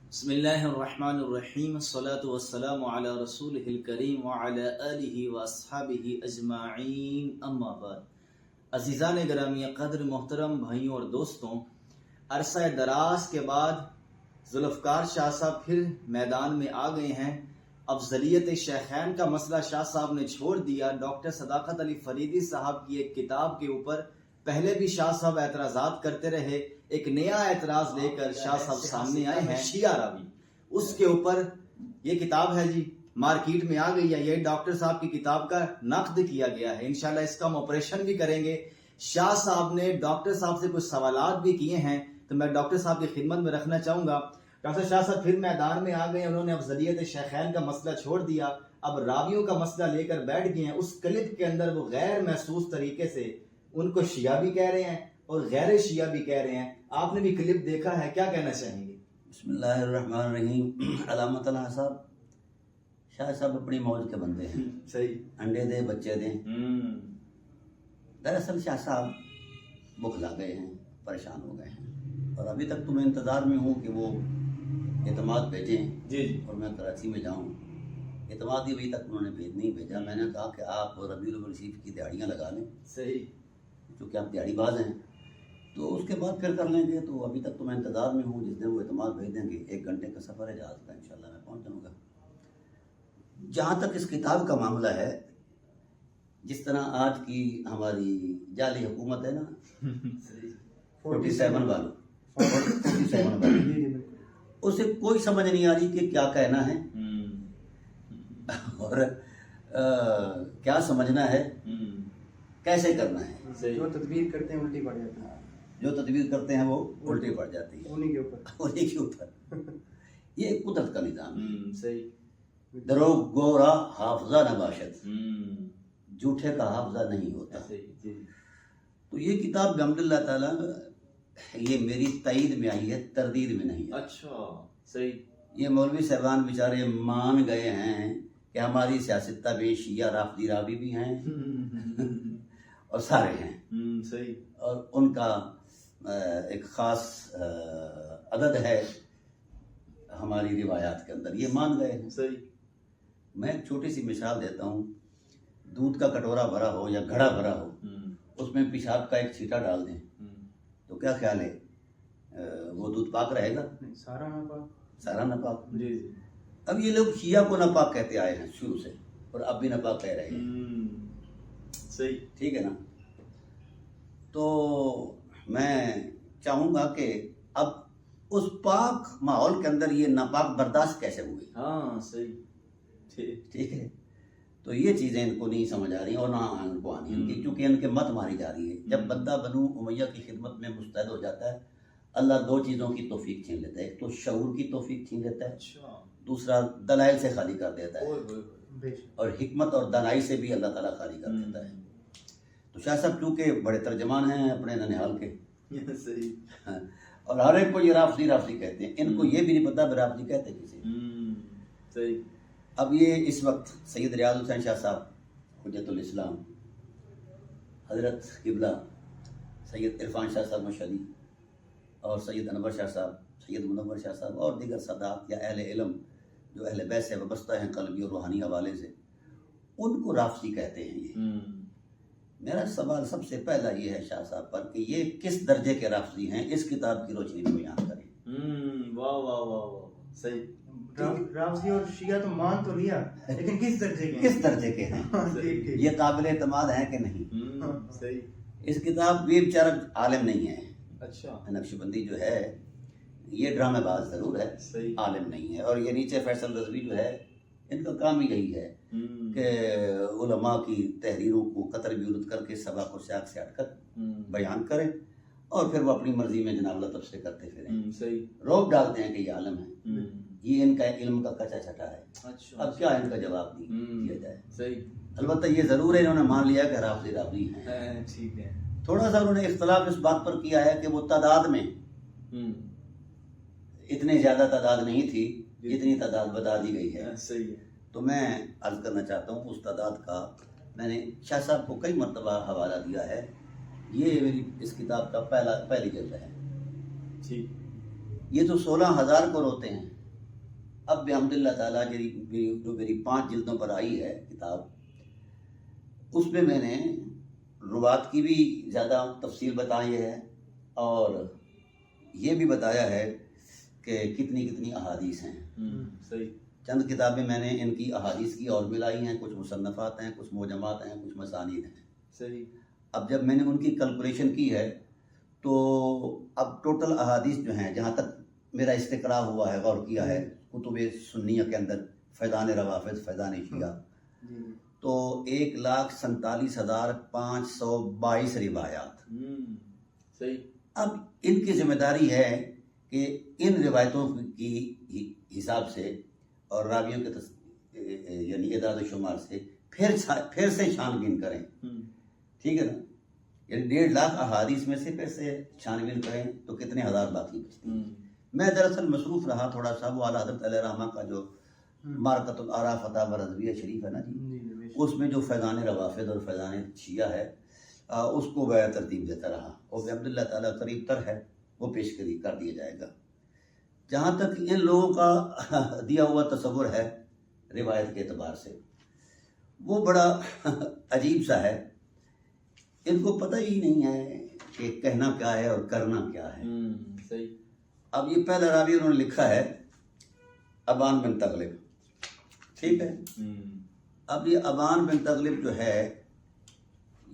بسم اللہ الرحمن الرحیم الصلاۃ والسلام علی رسولہ الکریم وعلی آلہ واصحابہ اجمعین اما بعد۔ عزیزان گرامی قدر محترم بھائیوں اور دوستوں، عرصہ دراز کے بعد ذوالفقار شاہ صاحب پھر میدان میں آ گئے ہیں۔ افضلیت شیخین کا مسئلہ شاہ صاحب نے چھوڑ دیا۔ ڈاکٹر صداقت علی فریدی صاحب کی ایک کتاب کے اوپر پہلے بھی شاہ صاحب اعتراضات کرتے رہے، ایک نیا اعتراض لے کر شاہ صاحب سامنے آئے ہیں، شیعہ راوی۔ اس کے اوپر یہ کتاب ہے جی، مارکیٹ میں آ گئی ہے، یہ ڈاکٹر صاحب کی کتاب کا نقد کیا گیا ہے۔ انشاءاللہ اس کا ہم آپریشن بھی کریں گے۔ شاہ صاحب نے ڈاکٹر صاحب سے کچھ سوالات بھی کیے ہیں، تو میں ڈاکٹر صاحب کی خدمت میں رکھنا چاہوں گا۔ ڈاکٹر شاہ صاحب پھر میدان میں آ گئے، انہوں نے افضلیت شیخین کا مسئلہ چھوڑ دیا، اب راویوں کا مسئلہ لے کر بیٹھ گئے ہیں۔ اس کلپ کے اندر وہ غیر محسوس طریقے سے ان کو شیعہ بھی کہہ رہے ہیں اور غیر شیعہ بھی کہہ رہے ہیں۔ آپ نے بھی کلپ دیکھا ہے، کیا کہنا چاہیں گے؟ بسم اللہ الرحمن الرحیم۔ علامت اللہ صاحب، شاہ صاحب اپنی موج کے بندے ہیں، صحیح، انڈے دیں بچے دیں۔ دراصل شاہ صاحب بخلا گئے ہیں، پریشان ہو گئے ہیں، اور ابھی تک تو میں انتظار میں ہوں کہ وہ اعتماد بھیجیں جی اور میں کراچی میں جاؤں۔ اعتماد ہی ابھی تک انہوں نے نہیں بھیجا۔ میں نے کہا کہ آپ ربیع الاول شریف کی دیہڑیاں لگا لیں، صحیح، چونکہ آپ دیہڑی باز ہیں، تو اس کے بعد پھر کر لیں گے۔ تو ابھی تک تو میں انتظار میں ہوں، جس دن وہ اعتماد بھیج دیں گے 1 گھنٹے کا سفر ہے جہاز کا، انشاءاللہ میں پہنچ جاؤں گا۔ جہاں تک اس کتاب کا معاملہ ہے، جس طرح آج کی ہماری جعلی حکومت ہے نا، 47 والوں، اسے کوئی سمجھ نہیں آ رہی کہ کیا کہنا ہے اور کیا سمجھنا ہے، کیسے کرنا ہے۔ جو تدبیر کرتے ہیں الٹی پڑ جاتی ہے، جو تدبیر کرتے ہیں وہ الٹی پڑ جاتی ہے انہی کے اوپر، انہی کے اوپر۔ یہ قدرت کا نظام ہے۔ صحیح، دروغ گورا حافظہ نہ باشد، جھوٹے کا حافظہ نہیں ہوتا۔ تو یہ کتاب بحمد اللہ تعالیٰ یہ میری تائید میں آئی ہے، تردید میں نہیں ہے۔ اچھا، صحیح، یہ مولوی صاحبان بیچارے مان گئے ہیں کہ ہماری سیاست بھی شیعہ رافضی راوی بھی ہیں اور سارے ہیں، صحیح، اور ان کا ایک خاص عدد ہے ہماری روایات کے اندر، یہ مان گئے ہیں۔ صحیح، میں ایک چھوٹی سی مثال دیتا ہوں۔ دودھ کا کٹورا بھرا ہو یا گھڑا بھرا ہو، اس میں پیشاب کا ایک چھیٹا ڈال دیں تو کیا خیال ہے، وہ دودھ پاک رہے گا؟ سارا ناپاک، سارا ناپاک۔ جی، اب یہ لوگ شیعہ کو ناپاک کہتے آئے ہیں شروع سے، اور اب بھی ناپاک کہہ رہے ہیں، صحیح، ٹھیک ہے نا؟ تو میں چاہوں گا کہ اب اس پاک ماحول کے اندر یہ ناپاک برداشت کیسے ہوئی؟ ہاں، صحیح، ٹھیک ہے، تو یہ چیزیں ان کو نہیں سمجھ آ رہی اور نہ ان کو آنی ان کی، کیونکہ ان کے مت ماری جا رہی ہے۔ جب بندہ بنو امیہ کی خدمت میں مستعد ہو جاتا ہے، اللہ 2 چیزوں کی توفیق چھین لیتا ہے، ایک تو شعور کی توفیق چھین لیتا ہے، اچھا، دوسرا دلائل سے خالی کر دیتا ہے، اوئے ہوئے بے شک، اور حکمت اور دانائی سے بھی اللہ تعالیٰ خالی کر دیتا ہے۔ تو شاہ صاحب چونکہ بڑے ترجمان ہیں اپنے ننیال کے، ہوئے، صحیح، اور ہر ایک کو یہ رافضی رافضی کہتے ہیں، ان کو یہ بھی نہیں پتا رافضی کہتے کسی۔ صحیح، اب یہ اس وقت سید ریاض حسین شاہ صاحب حجت الاسلام، حضرت قبلہ سید عرفان شاہ صاحب مشہدی، اور سید انور شاہ صاحب، سید منور شاہ صاحب، اور دیگر سادات یا اہل علم جو اہل بیت سے وابستہ ہیں قلبی اور روحانی حوالے سے، ان کو رافضی کہتے ہیں۔ یہ میرا سوال سب سے پہلا یہ ہے شاہ صاحب پر کہ یہ کس درجے کے رافضی ہیں، اس کتاب کی روشنی میں بیان کریں۔ واہ واہ واہ واہ، صحیح، رافضی اور شیعہ تو مان تو لیا، لیکن کس درجے کے؟ کس درجے کے ہیں، ٹھیک ٹھیک، یہ قابل اعتماد ہیں کہ نہیں؟ صحیح، اس کتاب بھی بیچارہ عالم نہیں ہے، اچھا، نقشبندی جو ہے یہ ڈرامے باز ضرور ہے، صحیح، عالم نہیں ہے، اور یہ نیچے فیصل رضوی جو ہے، ان کا کام ہی یہی ہے کہ علماء کی تحریروں کو قطر بیورت کر کے سبق و سیاق سے ہٹ کر بیان کریں، اور پھر وہ اپنی مرضی میں جناب اللہ تب سے کرتے پھریں، صحیح، روک ڈالتے ہیں کہ یہ عالم ہے، یہ ان کا علم کا کچا چھٹا ہے۔ اچھا، اب کیا ان کا جواب دیا جائے؟ صحیح، البتہ یہ ضرور ہے انہوں نے مان لیا کہ رافضی رافضی ہیں۔ ٹھیک ہے، تھوڑا سا انہوں نے اختلاف اس بات پر کیا ہے کہ وہ تعداد میں اتنی زیادہ تعداد نہیں تھی جتنی تعداد بتا دی گئی ہے۔ صحیح ہے، تو میں عرض کرنا چاہتا ہوں اس تعداد کا میں نے شاہ صاحب کو کئی مرتبہ حوالہ دیا ہے، یہ میری اس کتاب کا پہلی جلد ہے۔ ٹھیک، یہ تو 16,000 کو روتے ہیں. اب بحمد اللہ تعالیٰ جو میری 5 جلدوں پر آئی ہے کتاب، اس میں میں نے روات کی بھی زیادہ تفصیل بتائی ہے اور یہ بھی بتایا ہے کہ کتنی احادیث ہیں. صحیح. چند کتابیں میں نے ان کی احادیث کی اور ملائی ہیں، کچھ مصنفات ہیں، کچھ موجمات ہیں، کچھ مسانید ہیں. صحیح. اب جب میں نے ان کی کیلکولیشن کی ہے تو اب ٹوٹل احادیث جو ہیں، جہاں تک میرا استقراء ہوا ہے، غور کیا ہے کتب سنیہ کے اندر، فیضان روافض، فیضان شیعہ، تو 1,47,522 روایات. صحیح. اب ان کی ذمہ داری ہے کہ ان روایتوں کی حساب سے اور راویوں کے یعنی اعداد و شمار سے پھر سے چھان بین کریں. ٹھیک ہے نا؟ یعنی 1.5 لاکھ احادیث میں سے پھر سے چھان بین کریں تو کتنے ہزار باقی بچتے ہیں. میں دراصل مصروف رہا تھوڑا سا، وہ اعلیٰ حضرت علیہ رحمہ کا جو مارکۃ الآراء فتح رضویہ شریف ہے نا جی، اس میں جو فیضان روافض اور فیضان شیعہ ہے اس کو میں ترتیب دیتا رہا، اور بحمد اللہ تعالیٰ قریب تر ہے وہ پیش کر دیا جائے گا. جہاں تک ان لوگوں کا دیا ہوا تصور ہے روایت کے اعتبار سے، وہ بڑا عجیب سا ہے. ان کو پتہ ہی نہیں ہے کہ کہنا کیا ہے اور کرنا کیا ہے. صحیح. اب یہ پہلا راوی انہوں نے لکھا ہے ابان بن تغلب. ٹھیک ہے. اب یہ ابان بن تغلب جو ہے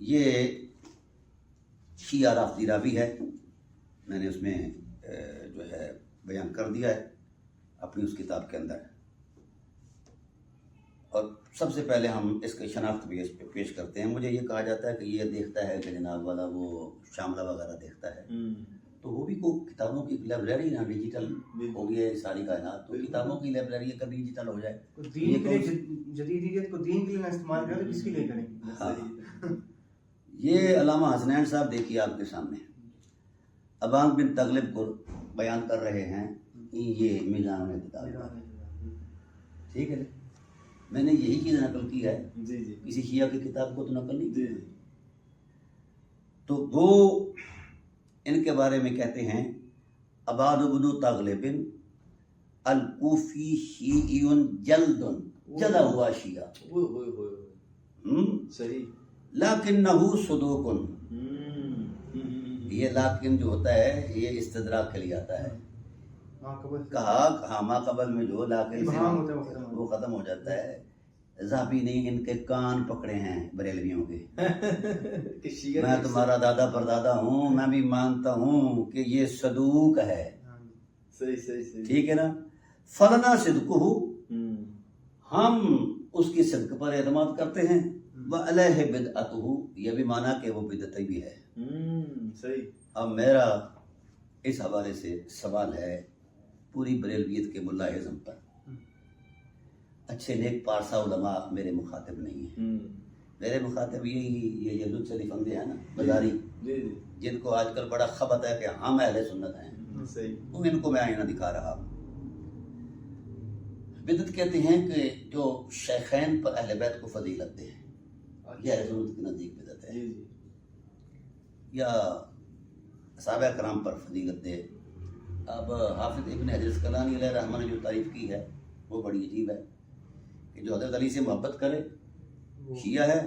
یہ شیعہ رافضی راوی ہے. میں نے اس میں جو ہے بیان کر دیا ہے اپنی اس کتاب کے اندر. اور سب سے پہلے ہم اس کی شناخت بھی اس پہ پیش کرتے ہیں. مجھے یہ کہا جاتا ہے کہ یہ دیکھتا ہے کہ جناب والا وہ شاملہ وغیرہ دیکھتا ہے، تو وہ بھی کتابوں کی لائبریری نا ڈیجیٹل ہو گئی ہے ساری کائنات، تو کتابوں کی لائبریری کا ڈیجیٹل ہو جائے. دین کے لیے جدیدیت کو دین کے لیے نہ استعمال کریں تو کس کے لیے کریں؟ ہاں. یہ علامہ حسنین صاحب دیکھیے آپ کے سامنے ابان بن تغلب کو بیان کر رہے ہیں. یہ میزان اعتدال. ٹھیک ہے. میں نے یہی چیز نقل کی ہے، کسی شیعہ کی کتاب کو تو نقل نہیں کی. تو وہ ان کے بارے میں کہتے ہیں ابان بن تغلب الکوفی شیعی جلد، جلا ہوا شیعہ. صحیح. لیکنہ صدوق. یہ لیکن جو ہوتا ہے یہ استدراک کے لیے آتا ہے. کہا ما قبل میں جو لیکن وہ ختم ہو جاتا ہے. ذہبی نے ان کے کان پکڑے ہیں بریلویوں کے. میں تمہارا دادا پردادا ہوں، میں بھی مانتا ہوں کہ یہ صدوق ہے. صحیح. ٹھیک ہے نا. فلنا صدقہ، ہم اس کی صدق پر اعتماد کرتے ہیں. وعلیہ بدعتہ، یہ بھی مانا کہ وہ بدعتی بھی ہے. صحیح. اب میرا اس حوالے سے سوال ہے پوری بریلویت کے ملا اعظم پر. اچھے نیک پارسا علماء میرے مخاطب نہیں ہیں. میرے مخاطب یہ لطف علی فندے ہیں نا بازاری، جن کو آج کل بڑا خبت ہے کہ ہم اہل سنت ہیں. تو ان کو میں آئینہ دکھا رہا ہوں. بدعت کہتے ہیں کہ جو شیخین پر اہل بیت کو فضیلت دے، یہ اہل سنت کے نزدیک بدعت ہے. یا صحابہ کرام پر فضیلت دے. اب حافظ ابن حجر اسقلانی علیہ رحمہ نے جو تعریف کی ہے وہ بڑی عجیب ہے کہ جو حضرت علی سے محبت کرے شیعہ ہے،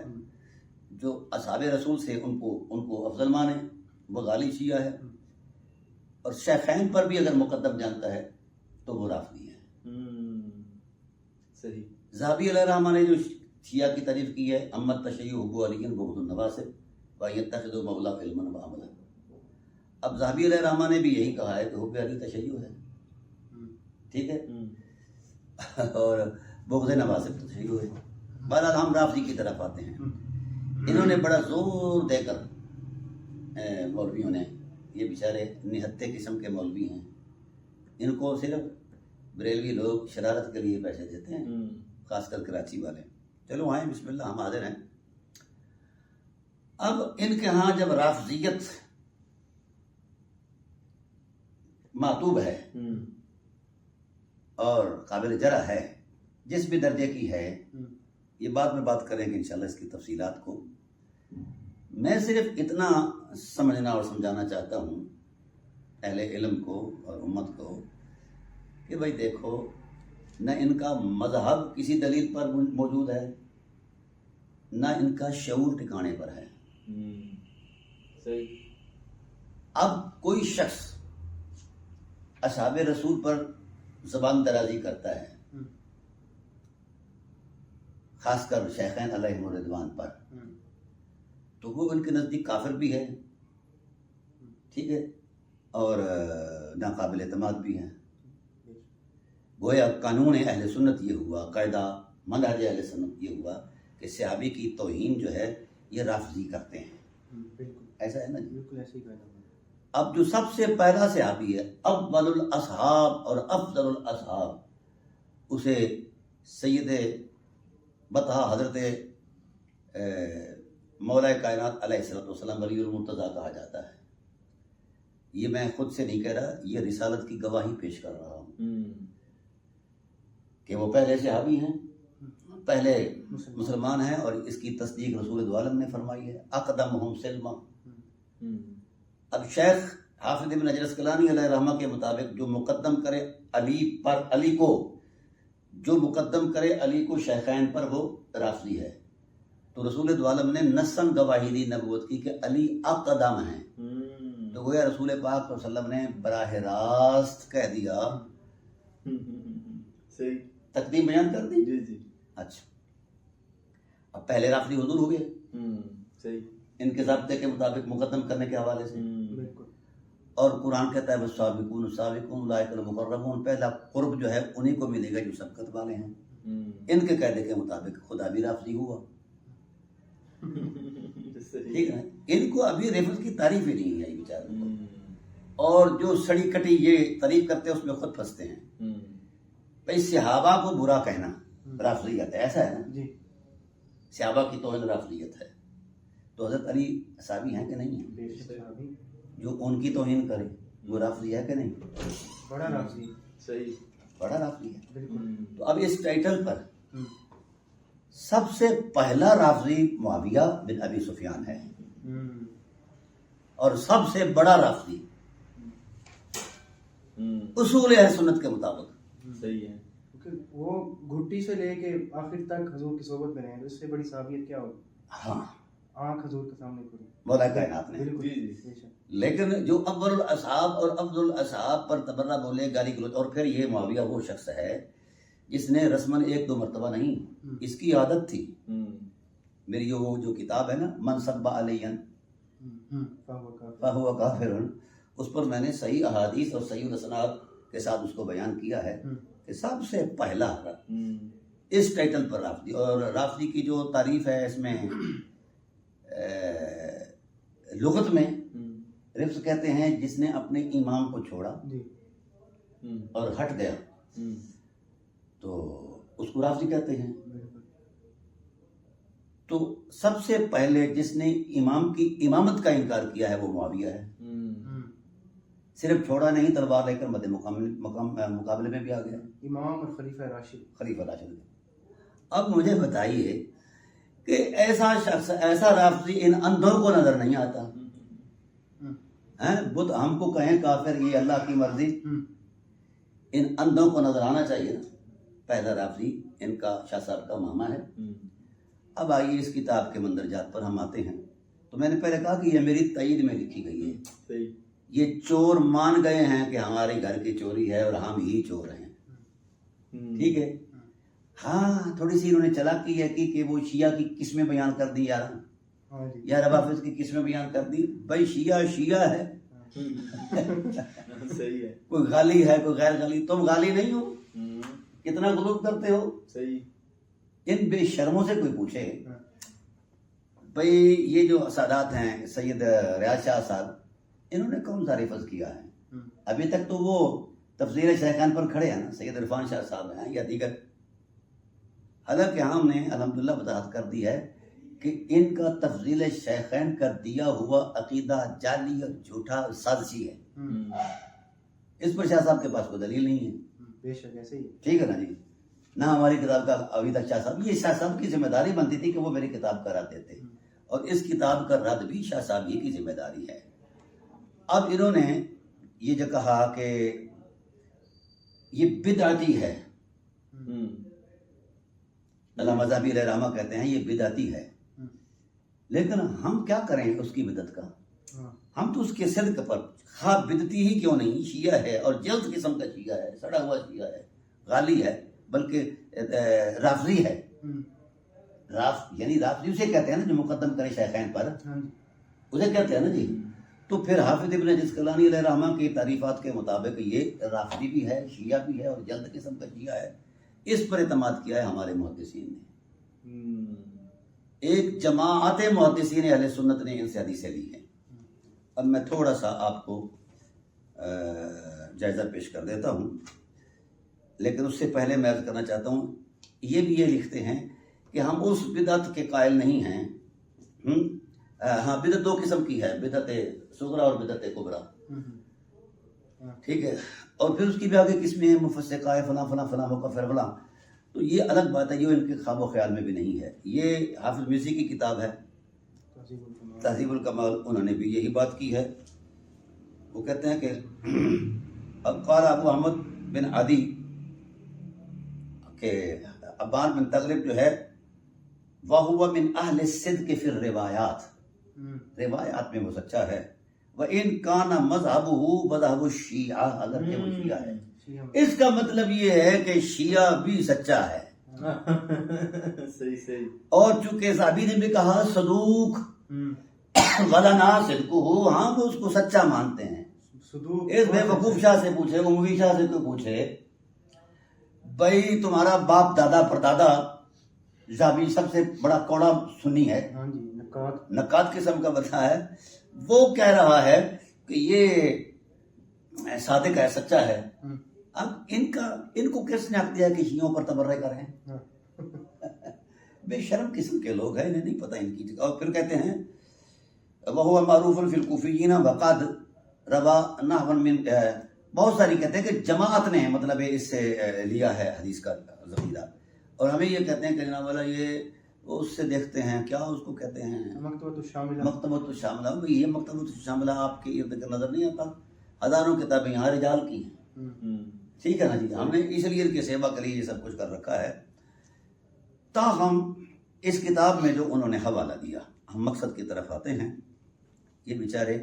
جو اصحاب رسول سے ان کو افضل مانے وہ غالی شیعہ ہے، اور شیخین پر بھی اگر مقدم جانتا ہے تو وہ رافضی ہے. صحیح. ذہبی علیہ رحمہ نے جو شیعہ کی تعریف کی ہے، امت تشیع حب علی بغض النواسب وَيَتَّخِذُ مَوْلَى عِلْمًا وَعَمَلًا. اب ذہبی علیہ رحمہ نے بھی یہی کہا ہے کہ حب علی تشیع ہے. ٹھیک ہے. اور بغض نواسب تشیع ہے. بہرحال ہم رافضی کی طرف آتے ہیں. انہوں نے بڑا زور دے کر مولویوں نے، یہ بیچارے نہتے قسم کے مولوی ہیں، ان کو صرف بریلوی لوگ شرارت کے لیے پیسے دیتے ہیں، خاص کر کراچی والے. چلو آئیں، بسم اللہ، ہم حاضر ہیں. اب ان کے ہاں جب رافضیت معتوب ہے اور قابل جرح ہے، جس بھی درجے کی ہے، یہ بعد میں بات کریں گے انشاءاللہ اس کی تفصیلات کو. میں صرف اتنا سمجھنا اور سمجھانا چاہتا ہوں اہل علم کو اور امت کو کہ بھائی دیکھو، نہ ان کا مذہب کسی دلیل پر موجود ہے، نہ ان کا شعور ٹھکانے پر ہے۔ صحیح۔ اب کوئی شخص اصحاب رسول پر زبان درازی کرتا ہے، خاص کر شیخین علیہم الرضوان پر، تو وہ ان کے نزدیک کافر بھی ہے، ٹھیک ہے، اور ناقابل اعتماد بھی ہیں۔ گویا قانون اہل سنت یہ ہوا، قاعدہ منہج اہل سنت یہ ہوا کہ صحابی کی توہین جو ہے یہ رافضی کرتے ہیں۔ بالکل ایسا ہے نا جی؟ بالکل ایسے ہی کہنا ہے۔ اب جو سب سے پہلا صحابی ہے، اول الاصحاب اور افضل الاصحاب، اسے سید بطحہ حضرت مولا کائنات علیہ الصلوۃ والسلام ولی المرتضیٰ کہا جاتا ہے۔ یہ میں خود سے نہیں کہہ رہا، یہ رسالت کی گواہی پیش کر رہا ہوں کہ وہ پہلے صحابی ہیں، پہلے مسلمان ہیں، اور اس کی تصدیق رسول دو عالم نے فرمائی ہے، اقدمہم سلما۔ اب شیخ حافظ ابن حجر اسقلانی علیہ رحمہ کے مطابق جو مقدم کرے علی کو شیخین پر، وہ رافضی ہے۔ تو رسول دو عالم نے نصاً گواہی دی نبوت کی کہ علی اقدم ہیں، تو گویا رسول پاک صلی اللہ علیہ وسلم نے براہ راست کہہ دیا، صحیح، تقدیم بیان کر دی۔ جی جی، اچھا، اب پہلے رافضی حضور ہو گئے صحیح، ان کے ضابطے کے مطابق مقدم کرنے کے حوالے سے، بالکل۔ اور قرآن کہتا ہے والسابقون السابقون اولئک المقربون، پہلا قرب جو ہے انہی کو ملے گا جو سبقت والے ہیں۔ ان کے قاعدے کے مطابق خدا بھی رافضی ہوا، ٹھیک ہے، ان کو ابھی ریفرنس کی تعریف ہی نہیں آئی بیچاروں کو، اور جو سڑی کٹی یہ تعریف کرتے ہیں اس میں خود پھنستے ہیں۔ بھائی صحابہ کو برا کہنا رافضیت ہے، ایسا ہے نا جی، صحابہ کی توہین رافضیت ہے، تو حضرت علی صحابی ہیں کہ نہیں ہیں؟ بے شک صحابی، جو ان کی توہین کرے وہ رافضی ہے کہ نہیں؟ بڑا رافضی، صحیح، بڑا رافضی ہے۔ بالکل۔ تو اب اس ٹائٹل پر سب سے پہلا رافضی معاویہ بن ابی سفیان ہے، اور سب سے بڑا رافضی اصول اہل سنت کے مطابق۔ صحیح ہے، کیونکہ وہ گھٹی سے لے کے آخر تک حضور کی صحبت میں رہے ہیں، اس سے بڑی صحابیت کیا ہوگی؟ ہاں، آنکھ حضور کے سامنے کھلی، مولا کائنات نے۔ بالکل، جی، جی۔ بے شک۔ لیکن جو اول الاصحاب اور افضل الاصحاب پر تبرہ بولے، گالی گلوچ، اور پھر یہ معاویہ وہ شخص ہے جس نے رسماً 1-2 مرتبہ نہیں، اس کی عادت تھی۔ میری وہ جو کتاب ہے نا من سب علیہ فہو کافر، اس پر میں نے صحیح احادیث اور صحیح الاسناد کے ساتھ اس کو بیان کیا ہے کہ سب سے پہلا اس ٹائٹل پر رافضی، اور رافضی کی جو تعریف ہے اس میں لغت میں رفض کہتے ہیں جس نے اپنے امام کو چھوڑا جی، اور ہٹ گیا، تو اس کو رافضی کہتے ہیں۔ بالکل۔ تو سب سے پہلے جس نے امام کی امامت کا انکار کیا ہے وہ معاویہ ہے، صرف چھوڑا نہیں، تلوار لے کر مد مقابلے میں بھی آ گیا، امام اور خلیفہ راشد، خلیفہ راشد۔ اب مجھے بتائیے کہ ایسا شخص، ایسا رافضی ان اندھوں کو نظر نہیں آتا ہیں؟ بدھ ہم کو کہیں کافر، یہ اللہ کی مرضی، ان اندھوں کو نظر آنا چاہیے نا۔ پہلا رافضی ان کا شاہ صاحب کا ماما ہے۔ اب آئیے اس کتاب کے مندرجات پر ہم آتے ہیں، تو میں نے پہلے کہا کہ یہ میری تائید میں لکھی گئی ہے، یہ چور مان گئے ہیں کہ ہمارے گھر کی چوری ہے اور ہم ہی چور ہیں، ٹھیک ہے۔ ہاں، تھوڑی سی انہوں نے چلاکی ہے کہ وہ شیعہ کی قسمیں بیان کر دی، یا روافض کی قسمیں بیان کر دی۔ بھائی شیعہ ہے، صحیح ہے، کوئی غالی ہے کوئی غیر غالی، تم غالی نہیں ہو، کتنا غلط کرتے ہو۔ صحیح، ان بے شرموں سے کوئی پوچھے بھئی یہ جو سادات ہیں، سید ریاض شاہ صاحب، انہوں نے کون سا رفض کیا ہے؟ ابھی تک تو وہ تفضیل شیخان پر کھڑے ہیں نا، سید عرفان شاہ صاحب ہیں یا دیگر۔ حالانکہ ہم نے الحمدللہ وضاحت کر دی ہے کہ ان کا تفضیل شیخین کا دیا ہوا عقیدہ جعلی اور جھوٹا سازشی ہے، اس پر شاہ صاحب کے پاس کوئی دلیل نہیں ہے۔ بے شک ایسے ہی، ٹھیک ہے نا جی، نہ ہماری کتاب کا ابھی تک شاہ صاحب، یہ شاہ صاحب کی ذمہ داری بنتی تھی کہ وہ میری کتاب کا رد دیتے، اور اس کتاب کا رد بھی شاہ صاحب ہی کی ذمہ داری ہے۔ اب انہوں نے یہ جو کہا کہ یہ بدعتی ہے، علامہ ذہبی علیہ رحمہ کہتے ہیں یہ بدعتی ہے، لیکن ہم کیا کریں اس کی بدعت کا؟ ہم تو اس کے صدق پر، خواہ بدعتی ہی کیوں نہیں، شیعہ ہے اور جلد قسم کا شیعہ ہے، سڑا ہوا شیعہ ہے، غالی ہے، بلکہ رافضی ہے، یعنی رافضی اسے کہتے ہیں نا جو مقدم کرے شیخین پر، اسے کہتے ہیں نا جی۔ تو پھر حافظ ابن جسکلانی علیہ رحمہ کی تعریفات کے مطابق یہ رافضی بھی ہے، شیعہ بھی ہے اور جلد قسم کا شیعہ ہے، اس پر اعتماد کیا ہے ہمارے محدثین نے۔ ایک جماعت محدثین اہل سنت نے ان سے حدیثیں لی ہیں۔ اب میں تھوڑا سا آپ کو جائزہ پیش کر دیتا ہوں، لیکن اس سے پہلے میں عرض کرنا چاہتا ہوں، یہ لکھتے ہیں کہ ہم اس بدعت کے قائل نہیں ہیں۔ ہاں، بدعت دو قسم کی ہے، بدعت صغرا اور بدعت کبرا، ٹھیک ہے، اور پھر اس کی بھی آگے قسمیں ہیں، مفسقہ ہے، فلاں فلاں فلاں مکفر فلاں، تو یہ الگ بات ہے، یہ ان کے خواب و خیال میں بھی نہیں ہے۔ یہ حافظ مزی کی کتاب ہے تہذیب الکمال، انہوں نے بھی یہی بات کی ہے۔ وہ کہتے ہیں کہ اب قال ابو احمد بن عدی کہ ابان بن تغلب جو ہے وَهُوَ مِنْ أَهْلِ الصِّدْقِ فِي الرِّوَایَاتِ، روایات میں وہ سچا ہے، وَإِنْ كَانَ مَذْهَبُهُ مَذْهَبُ الشِّیعَہ، اگر کہ وہ شیعہ ہے، اس کا مطلب یہ ہے کہ شیعہ بھی سچا ہے۔ صحیح۔ اور چونکہ ذہبی نے بھی کہا صدوق وَلَنَا صِدْقُهُ، ہاں وہ اس کو سچا مانتے ہیں۔ اس بے وقوف شاہ سے پوچھے، اموی شاہ سے کوئی پوچھے، بھائی تمہارا باپ دادا پردادا، ذہبی سب سے بڑا کوڑا سنی ہے، نقاد قسم کا بتا ہے، وہ کہہ رہا ہے کہ یہ صادق ہے، سچا ہے۔ اب ان کو کس نے حق دیا کہ شیعوں پر تبرہ کریں؟ بے شرم قسم کے لوگ ہیں، انہیں نہیں پتہ ان کی جگہ۔ اور پھر کہتے ہیں وَهُوَ مَعْرُوفٌ فِي الْكُوفِيِّينَ وَقَدْ رَوَى نَحْوًا مِنْ، بہت ساری کہتے ہیں کہ جماعت نے مطلب اس سے لیا ہے حدیث کا ذخیرہ، اور ہمیں یہ کہتے ہیں کہ جناب والا یہ اس سے دیکھتے ہیں، کیا اس کو کہتے ہیں، مکتبۃ الشاملہ۔ یہ مکتبۃ الشاملہ آپ کے ارد گرد نظر نہیں آتا؟ ہزاروں کتابیں یہاں رجال کی ہیں، ٹھیک ہے نا جی، ہم نے اس لیے ان کی سیوا کے لیے یہ سب کچھ کر رکھا ہے۔ تاہم اس کتاب میں جو انہوں نے حوالہ دیا، ہم مقصد کی طرف آتے ہیں۔ یہ بیچارے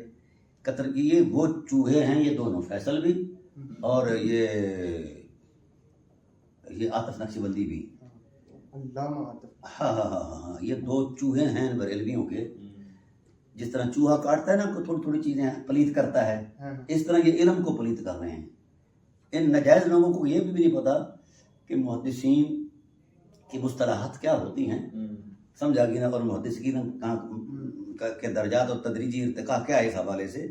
قطر کی یہ وہ چوہے ہیں، یہ دونوں، فیصل بھی اور یہ عاطف نقشبندی بھی، ہاں، یہ دو چوہے ہیں بریلویوں کے۔ جس طرح چوہا کاٹتا ہے نا، تھوڑی تھوڑی چیزیں پلیت کرتا ہے، اس طرح یہ علم کو پلیت کر رہے ہیں۔ ان نجائز لوگوں کو یہ بھی نہیں پتا کہ محدثین کی مصطلحات کیا ہوتی ہیں، سمجھا گی نا، اور محدثین کے درجات اور تدریجی ارتقاء کیا ہے، اس حوالے سے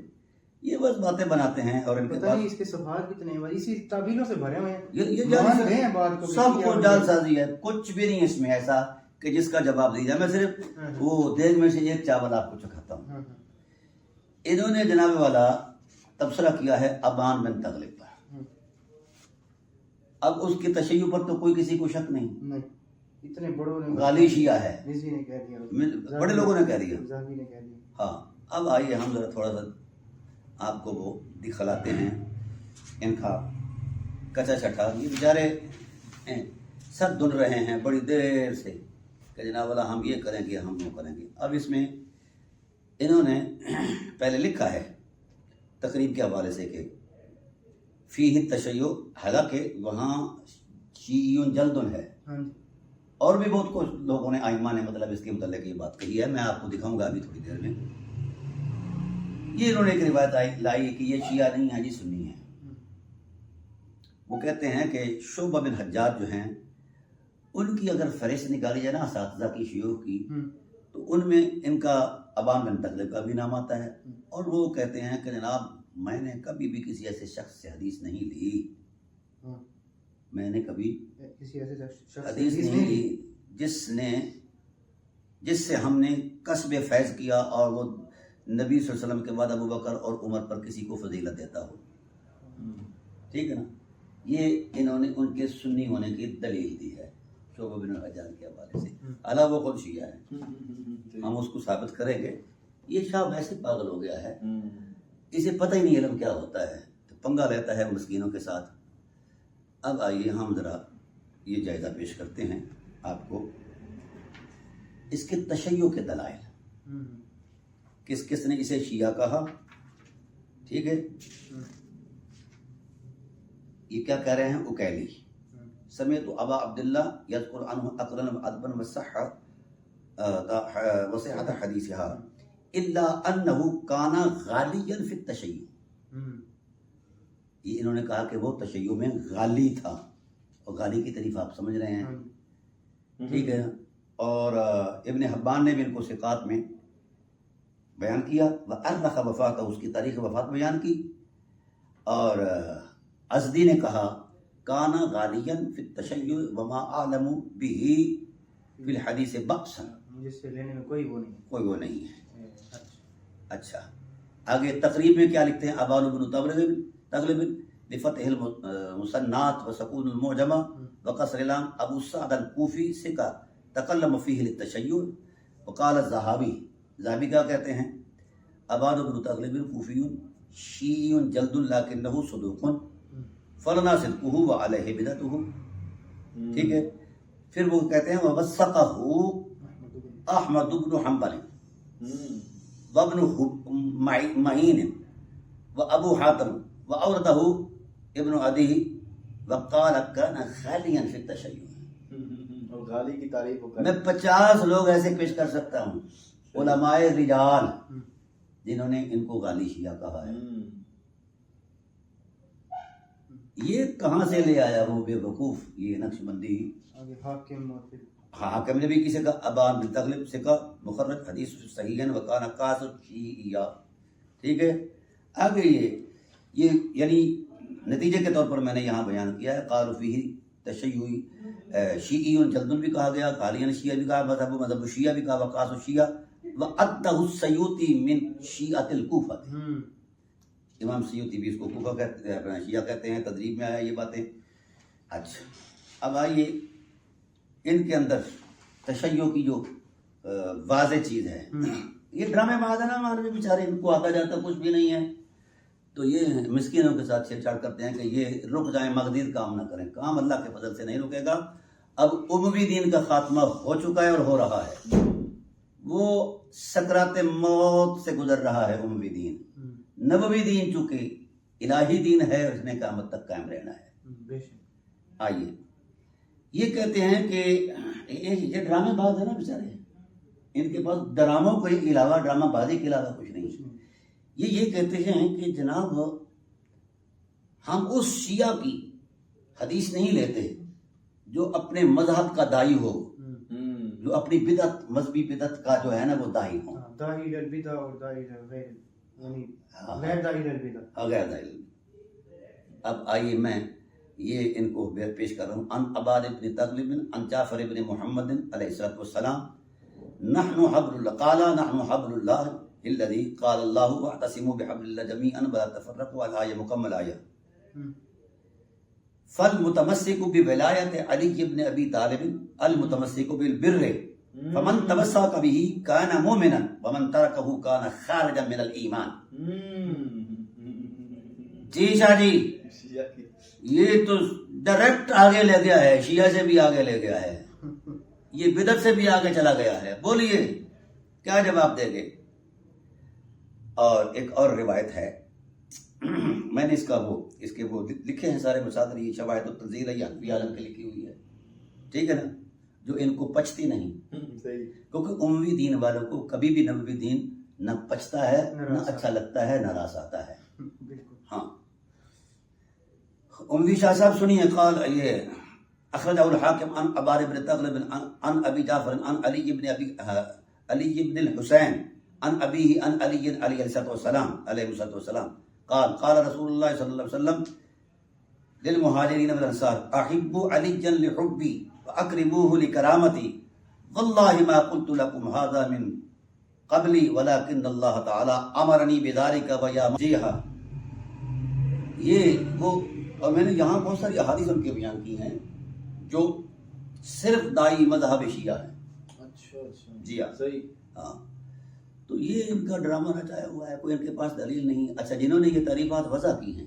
یہ بس باتیں بناتے ہیں، اور ان کے پاس اس کے صفحات کتنے ہیں، اسی تعبیروں سے بھرے ہوئے ہیں، یہ سب کو جال سازی ہے، کچھ بھی نہیں اس میں ایسا کہ جس کا جواب دی جائے۔ میں صرف وہ دیگ میں سے ایک چاول آپ کو چکھاتا ہوں۔ انہوں نے جناب والا تبصرہ کیا ہے ابان بن تغلب پر۔ اب اس کی تشیع پر تو کوئی کسی کو شک نہیں، اتنے بڑوں نے غالی شیعہ ہے، بڑے لوگوں نے کہہ دیا۔ ذہبی نے کہہ دیا۔ ہاں، اب آئیے ہم ذرا تھوڑا سا آپ کو وہ دکھلاتے ہیں ان کا کچا چھٹا۔ یہ بیچارے سب دن رہے ہیں بڑی دیر سے کہ جناب والا ہم یہ کریں گے، ہم وہ کریں گے۔ اب اس میں انہوں نے پہلے لکھا ہے تقریب کے حوالے سے کہ فیہ التشیع، حالانکہ وہاں شیعیون جلدن ہے، اور بھی بہت کچھ لوگوں نے، ائمہ نے مطلب اس کے متعلق یہ بات کہی ہے، میں آپ کو دکھاؤں گا ابھی تھوڑی دیر میں۔ یہ انہوں نے ایک روایت لائی کہ یہ شیعہ نہیں ہے جی، سنی ہے۔ وہ کہتے ہیں کہ شعبہ بن حجاج جو ہیں، ان کی اگر فہرست نکالی جائے نا اساتذہ کی شیوخ کی، تو ان میں ان کا ابان بن تغلب کا بھی نام آتا ہے، اور وہ کہتے ہیں کہ جناب میں نے کبھی بھی کسی ایسے شخص سے حدیث نہیں لی، میں نے کبھی حدیث نہیں لی جس سے ہم نے کسب فیض کیا، اور وہ نبی صلی اللہ علیہ وسلم کے بعد ابو بکر اور عمر پر کسی کو فضیلت دیتا ہو، ٹھیک ہے نا۔ یہ انہوں نے ان کے سنی ہونے کی دلیل دی ہے شعبہ بن حجاج کے حوالے سے، حالانکہ وہ خود شیعہ ہے، ہم اس کو ثابت کریں گے۔ یہ شاہ ویسے پاگل ہو گیا ہے، اسے پتہ ہی نہیں علم کیا ہوتا ہے، پنگا لیتا ہے مسکینوں کے ساتھ۔ اب آئیے ہم ذرا یہ جائزہ پیش کرتے ہیں آپ کو اس کے تشیع کے دلائل، کس کس نے اسے شیعہ کہا، ٹھیک ہے۔ یہ کیا کہہ رہے ہیں؟ اکیلی سمیت ابا عبداللہ یذکر عنہ اقرن ادبن وصحت حدیثها الا انه كان غالیا فی التشیع۔ یہ انہوں نے کہا کہ وہ تشیع میں غالی تھا، اور غالی کی تعریف آپ سمجھ رہے ہیں، ٹھیک ہے۔ اور ابن حبان نے بھی ان کو ثقات میں بیان کیا، وَأَرْخَ وفاتہ، اس کی تاریخ وفات بیان کی۔ اور ازدی نے کہا کانا غالیا فی التشیع وما اعلم به فی الحدیث بأسا، جس سے لینے میں کوئی وہ نہیں ہے۔ اچھا آگے تقریب میں کیا لکھتے ہیں؟ ابان بن تغلب بفتح المثنات وسکون المعجمہ وقصر اللام ابو سعد الکوفی ثقہ تکلم فیہ للتشیع وقال الذہبی، ذہبی کیا کہتے ہیں؟ ابان بن تغلب کوفی شیع جلد لکنہ صدوق فلنا صدقہ وعلیہ بدعتہ، ٹھیک ہے۔ پھر وہ کہتے ہیں ووثقہ احمد بن حنبل وابن معین وابو حاتم واوردہ ابن عدی وقال کان خالیا فی التشیع۔ اور غالی کی تعریف میں 50 لوگ ایسے پیش کر سکتا ہوں علماء رجال جنہوں نے ان کو غالی شیعہ کہا ہے۔ یہ کہاں سے لے آیا وہ بے وقوف یہ نقش بندی؟ حاکم نے بھی کسی کا ابان بن تغلب ثقہ مخرج حدیث صحیحن وکان قاصر شیعہ، ٹھیک ہے۔ آگے یہ یعنی نتیجے کے طور پر میں نے یہاں بیان کیا ہے، قالوا فیہ تشیع شیعی جلد بھی کہا گیا، غالین شیعہ بھی کہا، مذہب شیعہ بھی کہا، وقاص شیعہ وعدہ السیوطی من شیعۃ الکوفہ، امام سیوطی بھی اس کو کوفہ کہتے ہیں، شیعہ کہتے ہیں، تدریب میں آیا یہ باتیں۔ اچھا اب آئیے ان کے اندر تشیع کی جو واضح چیز ہے، یہ ڈرامے باز ہے نا ہمارے بیچارے، ان کو آتا جاتا کچھ بھی نہیں ہے، تو یہ مسکینوں کے ساتھ چھیڑ چھاڑ کرتے ہیں کہ یہ رک جائیں، مغدیر کام نہ کریں۔ کام اللہ کے فضل سے نہیں رکے گا۔ اب اموی دین کا خاتمہ ہو چکا ہے اور ہو رہا ہے، وہ سکرات موت سے گزر رہا ہے اموی دین۔ نبوی دین چونکہ الہی دین ہے، اس نے قیامت تک قائم رہنا ہے۔ آئیے یہ کہتے ہیں کہ یہ ڈرامے باز ہے نا بیچارے، ان کے پاس ڈراموں کے علاوہ، ڈرامہ بازی کے علاوہ کچھ نہیں۔ یہ کہتے ہیں کہ جناب ہم اس شیعہ کی حدیث نہیں لیتے جو اپنے مذہب کا داعی ہو، جو اپنی بدعت، مذہبی بدعت کا جو ہے نا وہ داعی ہو، داعی البدع اور داعی الغیر، یعنی غیر داعی البدع، غیر داعی۔ اب آئیے میں یہ ان کو پیش کر رہا ہوں۔ ان عباد بن تغلب ان جعفر بن محمد علیہ السلام نحن حبل اللہ، قال نحن حبل اللہ الذي قال اللہ واعتصموا بحبل اللہ جميعا ولا تفرقوا، الآیہ مکمل آیہ۔ فالمتمسک بولایت علی بن ابی طالب المتمسک بالبر فمن تمسک به کان مؤمنا ومن ترکه کان خارجا من الایمان۔ جی شاہ جی یہ تو ڈائریکٹ آگے لے گیا ہے، شیعہ سے بھی آگے لے گیا ہے، یہ بدعت سے بھی آگے چلا گیا ہے۔ بولیے کیا جواب دے گے؟ اور ایک اور روایت ہے، میں نے اس کے وہ لکھے ہیں سارے مصادر، یہ شواہد التنزیل ہے، حنفی عالم کے لکھی ہوئی ہے، ٹھیک ہے نا، جو ان کو پچتی نہیں، کیونکہ اموی دین والوں کو کبھی بھی نبوی دین نہ پچتا ہے، نہ اچھا لگتا ہے، نہ راس آتا ہے۔ ہاں اموی شاہ صاحب سنیے، قال یہ اخرجہ الحاکم عن عباد بن تغلب عن ابی جعفر عن علی بن الحسین عن ابیہ عن علی علیہ الصلوۃ والسلام قال قال رسول اللہ صلی اللہ علیہ وسلم للمہاجرین والانصار احبوا علیا لحبی واکرموہ لکرامتی واللہ ما قلت لکم ھذا من قبلی ولکن اللہ تعالی امرنی بذلک ویا جیہا۔ یہ وہ، اور میں نے یہاں بہت ساری احادیث ان کے بیان کی ہیں جو صرف دائی مذہب شیعہ ہیں۔ اچھا جی ہاں صحیح، ہاں، تو یہ ان کا ڈرامہ رچایا ہوا ہے، کوئی ان کے پاس دلیل نہیں۔ اچھا جنہوں نے یہ تعریفات وضع کی ہیں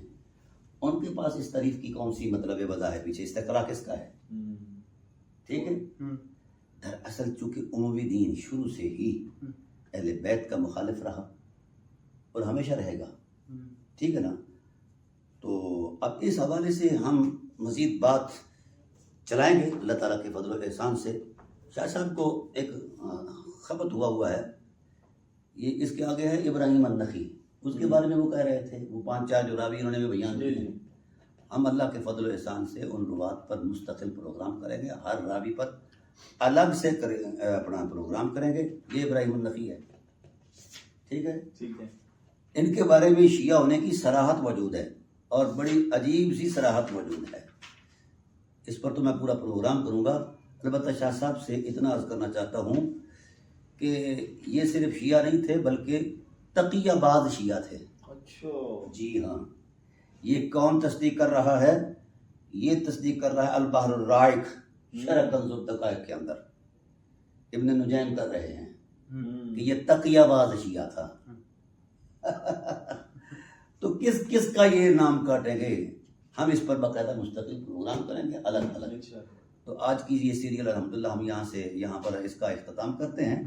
ان کے پاس اس تعریف کی کون سی مطلب وضاح ہے پیچھے، استقرا کس کا ہے؟ ٹھیک ہے. دراصل چونکہ اموی دین شروع سے ہی اہل بیت کا مخالف رہا اور ہمیشہ رہے گا، ٹھیک ہے نا. تو اب اس حوالے سے ہم مزید بات چلائیں گے اللہ تعالیٰ کے فضل و احسان سے. شاہ صاحب کو ایک خبر ہوا ہے، یہ اس کے آگے ہے ابراہیم النخعی، اس کے بارے میں وہ کہہ رہے تھے، وہ 5-4 جو راوی انہوں نے بھی بیان کیے. ہم اللہ کے فضل و احسان سے ان روات پر مستقل پروگرام کریں گے، ہر راوی پر الگ سے اپنا پروگرام کریں گے. یہ ابراہیم النخعی ہے، ٹھیک ہے. ان کے بارے میں شیعہ ہونے کی صراحت موجود ہے اور بڑی عجیب سی صراحت موجود ہے. اس پر تو میں پورا پروگرام کروں گا. البتہ شاہ صاحب سے اتنا عرض کرنا چاہتا ہوں کہ یہ صرف شیعہ نہیں تھے بلکہ تقیہ باز شیعہ تھے. اچھا جی ہاں. یہ کون تصدیق کر رہا ہے؟ یہ تصدیق کر رہا ہے البحر الرائق شرح کنز الدقائق کے اندر ابن نجیم کر رہے ہیں کہ یہ تقیہ باز شیعہ تھا. تو کس کس کا یہ نام کاٹیں گے؟ ہم اس پر باقاعدہ مستقل پروگرام کریں گے الگ الگ. تو آج کی یہ سیریل الحمدللہ ہم یہاں پر اس کا اختتام کرتے ہیں.